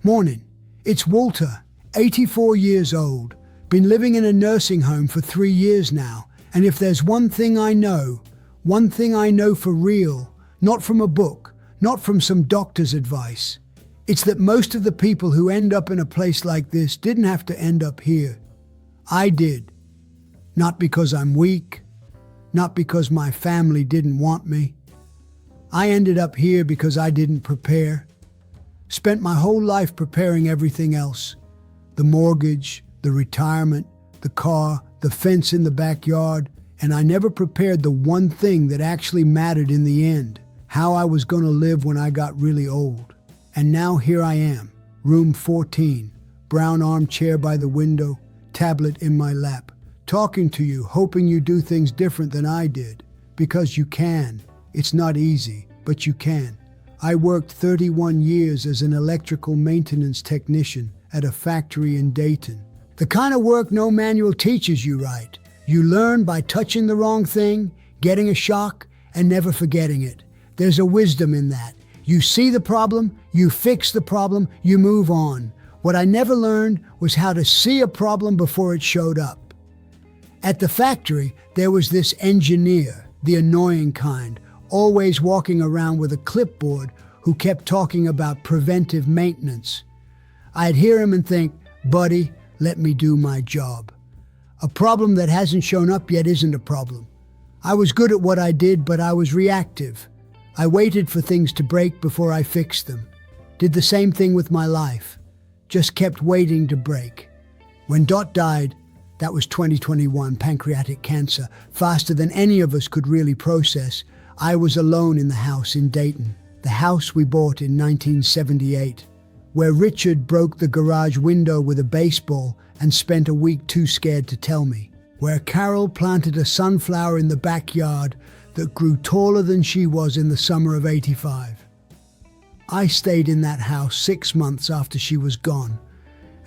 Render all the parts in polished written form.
Morning. It's Walter, 84 years old. Been living in a nursing home for 3 years now. And if there's one thing I know for real, not from a book, not from some doctor's advice, it's that most of the people who end up in a place like this didn't have to end up here. I did. Not because I'm weak, not because my family didn't want me. I ended up here because I didn't prepare. Spent my whole life preparing everything else. The mortgage, the retirement, the car, the fence in the backyard, and I never prepared the one thing that actually mattered in the end, how I was going to live when I got really old. And now here I am, room 14, brown armchair by the window, tablet in my lap, talking to you, hoping you do things different than I did. Because you can. It's not easy, but you can. I worked 31 years as an electrical maintenance technician at a factory in Dayton. The kind of work no manual teaches you, right? You learn by touching the wrong thing, getting a shock, and never forgetting it. There's a wisdom in that. You see the problem, you fix the problem, you move on. What I never learned was how to see a problem before it showed up. At the factory, there was this engineer, the annoying kind, always walking around with a clipboard, who kept talking about preventive maintenance. I'd hear him and think, buddy, let me do my job. A problem that hasn't shown up yet isn't a problem. I was good at what I did, but I was reactive. I waited for things to break before I fixed them. Did the same thing with my life. Just kept waiting to break. When Dot died, that was 2021, pancreatic cancer, faster than any of us could really process, I was alone in the house in Dayton, the house we bought in 1978, where Richard broke the garage window with a baseball and spent a week too scared to tell me, where Carol planted a sunflower in the backyard that grew taller than she was in the summer of '85. I stayed in that house 6 months after she was gone,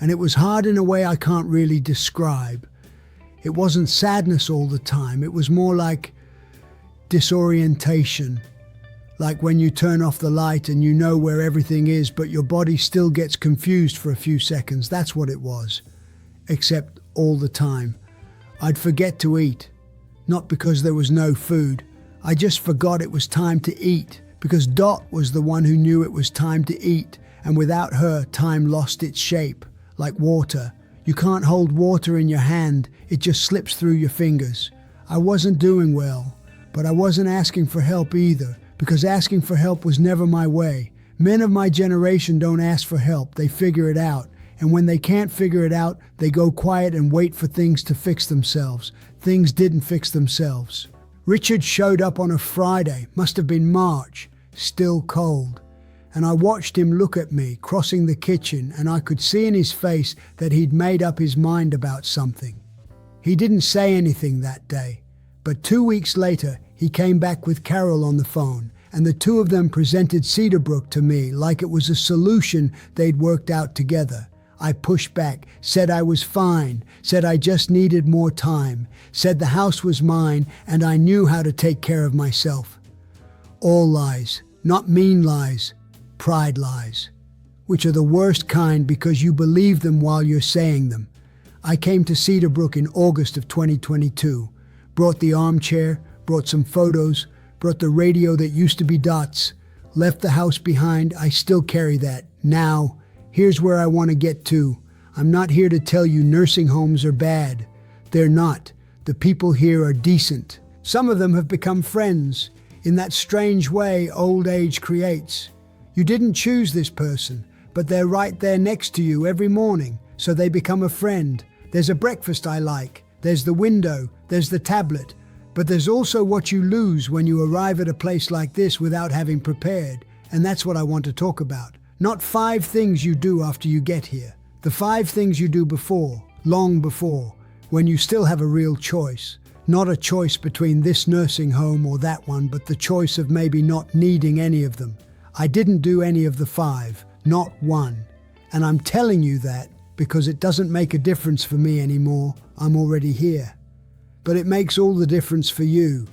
and it was hard in a way I can't really describe. It wasn't sadness all the time, it was more like disorientation, like when you turn off the light and you know where everything is, but your body still gets confused for a few seconds. That's what it was. Except all the time. I'd forget to eat. Not because there was no food. I just forgot it was time to eat, because Dot was the one who knew it was time to eat, and without her, time lost its shape, like water. You can't hold water in your hand, it just slips through your fingers. I wasn't doing well. But I wasn't asking for help either, because asking for help was never my way. Men of my generation don't ask for help, they figure it out. And when they can't figure it out, they go quiet and wait for things to fix themselves. Things didn't fix themselves. Richard showed up on a Friday, must have been March, still cold. And I watched him look at me, crossing the kitchen, and I could see in his face that he'd made up his mind about something. He didn't say anything that day, but 2 weeks later, he came back with Carol on the phone, and the two of them presented Cedarbrook to me like it was a solution they'd worked out together. I pushed back, said I was fine, said I just needed more time, said the house was mine and I knew how to take care of myself. All lies, not mean lies, pride lies, which are the worst kind because you believe them while you're saying them. I came to Cedarbrook in August of 2022, brought the armchair, brought some photos, brought the radio that used to be Dot's, left the house behind. I still carry that. Now, here's where I want to get to. I'm not here to tell you nursing homes are bad. They're not. The people here are decent. Some of them have become friends, in that strange way old age creates. You didn't choose this person, but they're right there next to you every morning, so they become a friend. There's a breakfast I like. There's the window. There's the tablet. But there's also what you lose when you arrive at a place like this without having prepared, and that's what I want to talk about. Not 5 things you do after you get here. The 5 things you do before, long before, when you still have a real choice. Not a choice between this nursing home or that one, but the choice of maybe not needing any of them. I didn't do any of the 5, not one. And I'm telling you that because it doesn't make a difference for me anymore. I'm already here. But it makes all the difference for you.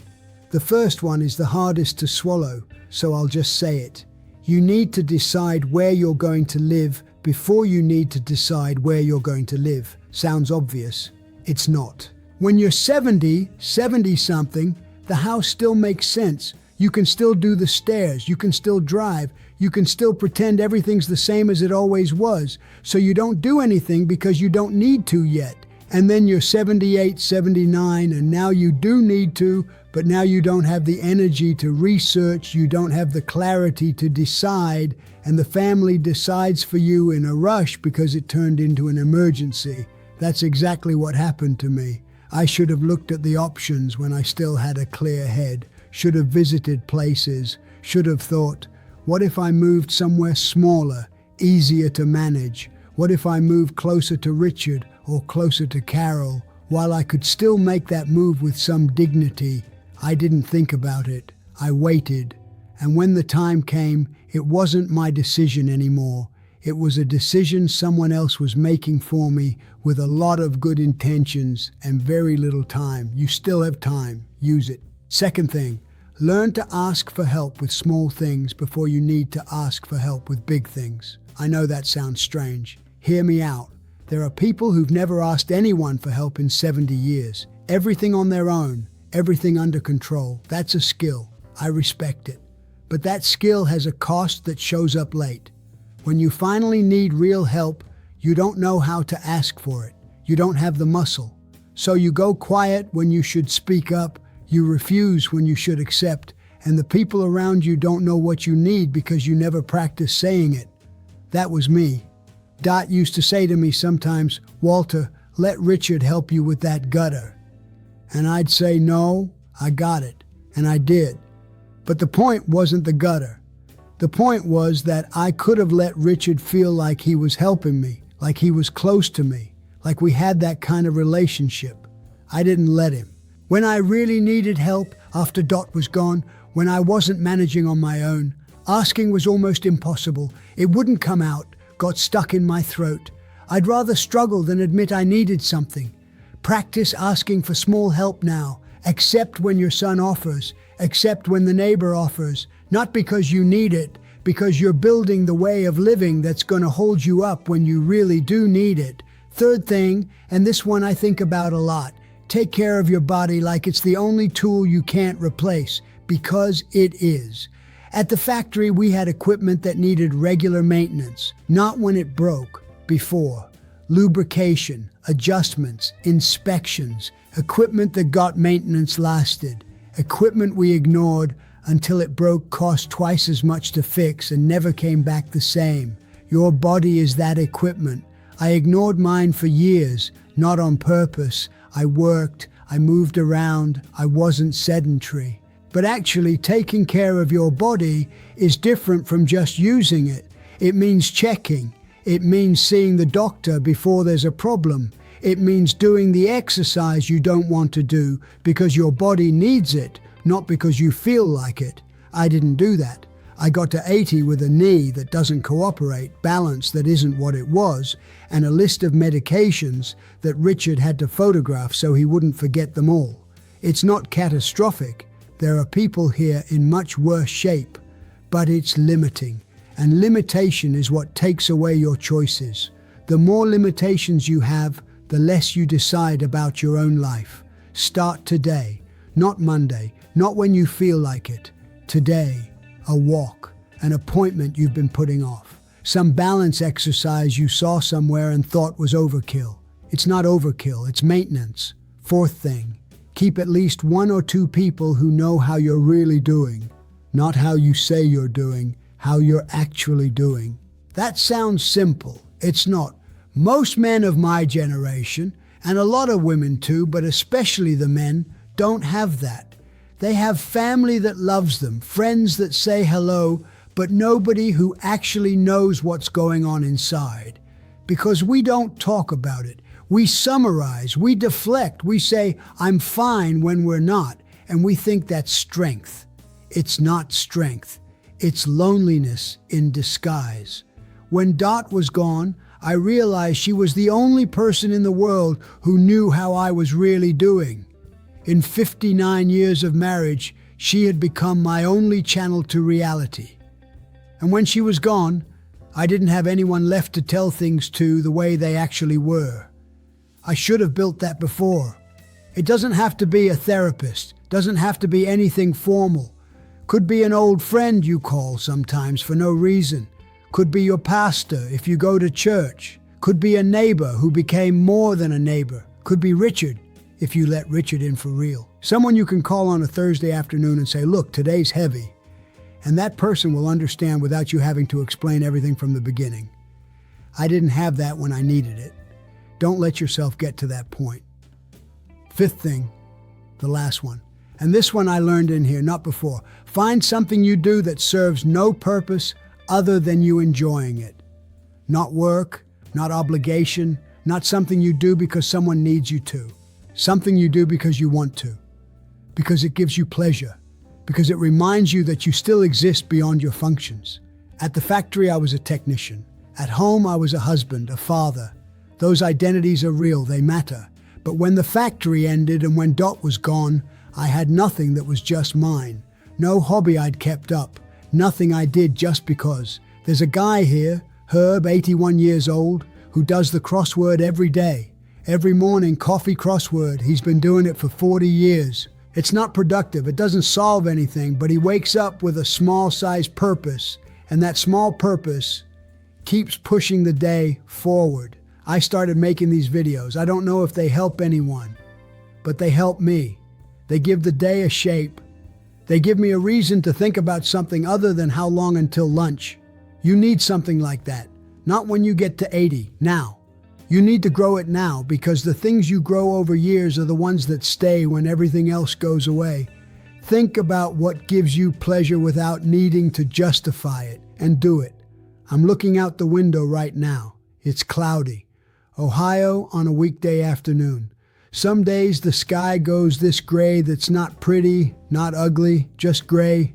The first one is the hardest to swallow, so I'll just say it. You need to decide where you're going to live before you need to decide where you're going to live. Sounds obvious. It's not. When you're 70-something, the house still makes sense. You can still do the stairs. You can still drive. You can still pretend everything's the same as it always was. So you don't do anything because you don't need to yet. And then you're 78, 79, and now you do need to, but now you don't have the energy to research, you don't have the clarity to decide, and the family decides for you in a rush because it turned into an emergency. That's exactly what happened to me. I should have looked at the options when I still had a clear head, should have visited places, should have thought, what if I moved somewhere smaller, easier to manage? What if I moved closer to Richard or closer to Carol? While I could still make that move with some dignity, I didn't think about it. I waited. And when the time came, it wasn't my decision anymore. It was a decision someone else was making for me with a lot of good intentions and very little time. You still have time. Use it. Second thing, learn to ask for help with small things before you need to ask for help with big things. I know that sounds strange. Hear me out. There are people who've never asked anyone for help in 70 years. Everything on their own, everything under control. That's a skill. I respect it. But that skill has a cost that shows up late. When you finally need real help, you don't know how to ask for it. You don't have the muscle. So you go quiet when you should speak up, you refuse when you should accept, and the people around you don't know what you need because you never practiced saying it. That was me. Dot used to say to me sometimes, Walter, let Richard help you with that gutter. And I'd say, no, I got it. And I did. But the point wasn't the gutter. The point was that I could have let Richard feel like he was helping me, like he was close to me, like we had that kind of relationship. I didn't let him. When I really needed help after Dot was gone, when I wasn't managing on my own, asking was almost impossible. It wouldn't come out, got stuck in my throat. I'd rather struggle than admit I needed something. Practice asking for small help now. Accept when your son offers. Accept when the neighbor offers. Not because you need it, because you're building the way of living that's going to hold you up when you really do need it. Third thing, and this one I think about a lot, take care of your body like it's the only tool you can't replace, because it is. At the factory, we had equipment that needed regular maintenance, not when it broke, before. Lubrication, adjustments, inspections, equipment that got maintenance lasted, equipment we ignored until it broke, cost twice as much to fix and never came back the same. Your body is that equipment. I ignored mine for years, not on purpose. I worked, I moved around, I wasn't sedentary. But actually, taking care of your body is different from just using it. It means checking. It means seeing the doctor before there's a problem. It means doing the exercise you don't want to do because your body needs it, not because you feel like it. I didn't do that. I got to 80 with a knee that doesn't cooperate, balance that isn't what it was, and a list of medications that Richard had to photograph so he wouldn't forget them all. It's not catastrophic. There are people here in much worse shape, but it's limiting. And limitation is what takes away your choices. The more limitations you have, the less you decide about your own life. Start today, not Monday, not when you feel like it. Today, a walk, an appointment you've been putting off, some balance exercise you saw somewhere and thought was overkill. It's not overkill, it's maintenance. Fourth thing, keep at least 1 or 2 people who know how you're really doing, not how you say you're doing, how you're actually doing. That sounds simple. It's not. Most men of my generation, and a lot of women too, but especially the men, don't have that. They have family that loves them, friends that say hello, but nobody who actually knows what's going on inside. Because we don't talk about it. We summarize, we deflect, we say, I'm fine when we're not, and we think that's strength. It's not strength. It's loneliness in disguise. When Dot was gone, I realized she was the only person in the world who knew how I was really doing. In 59 years of marriage, she had become my only channel to reality. And when she was gone, I didn't have anyone left to tell things to the way they actually were. I should have built that before. It doesn't have to be a therapist, doesn't have to be anything formal. Could be an old friend you call sometimes for no reason. Could be your pastor if you go to church. Could be a neighbor who became more than a neighbor. Could be Richard if you let Richard in for real. Someone you can call on a Thursday afternoon and say, look, today's heavy. And that person will understand without you having to explain everything from the beginning. I didn't have that when I needed it. Don't let yourself get to that point. Fifth thing, the last one. And this one I learned in here, not before. Find something you do that serves no purpose other than you enjoying it. Not work, not obligation, not something you do because someone needs you to. Something you do because you want to. Because it gives you pleasure. Because it reminds you that you still exist beyond your functions. At the factory, I was a technician. At home, I was a husband, a father. Those identities are real, they matter. But when the factory ended and when Dot was gone, I had nothing that was just mine. No hobby I'd kept up. Nothing I did just because. There's a guy here, Herb, 81 years old, who does the crossword every day. Every morning, coffee crossword. He's been doing it for 40 years. It's not productive, it doesn't solve anything, but he wakes up with a small-sized purpose, and that small purpose keeps pushing the day forward. I started making these videos. I don't know if they help anyone, but they help me. They give the day a shape. They give me a reason to think about something other than how long until lunch. You need something like that, not when you get to 80, now. You need to grow it now because the things you grow over years are the ones that stay when everything else goes away. Think about what gives you pleasure without needing to justify it, and do it. I'm looking out the window right now. It's cloudy. Ohio on a weekday afternoon. Some days the sky goes this gray that's not pretty, not ugly, just gray.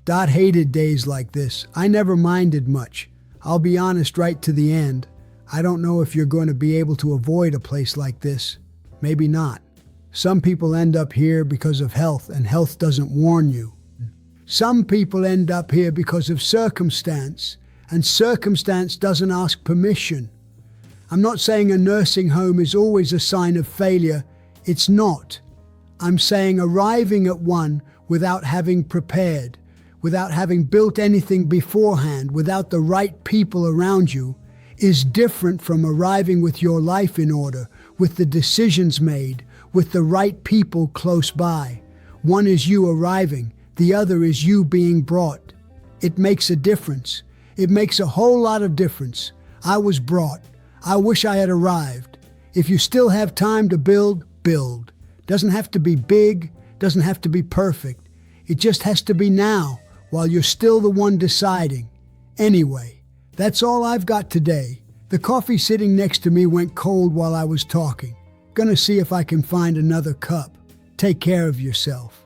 Dot hated days like this. I never minded much. I'll be honest right to the end. I don't know if you're going to be able to avoid a place like this. Maybe not. Some people end up here because of health, and health doesn't warn you. Some people end up here because of circumstance, and circumstance doesn't ask permission. I'm not saying a nursing home is always a sign of failure. It's not. I'm saying arriving at one without having prepared, without having built anything beforehand, without the right people around you, is different from arriving with your life in order, with the decisions made, with the right people close by. One is you arriving, the other is you being brought. It makes a difference. It makes a whole lot of difference. I was brought. I wish I had arrived. If you still have time to build, build. Doesn't have to be big, doesn't have to be perfect. It just has to be now, while you're still the one deciding. Anyway, that's all I've got today. The coffee sitting next to me went cold while I was talking. Gonna see if I can find another cup. Take care of yourself.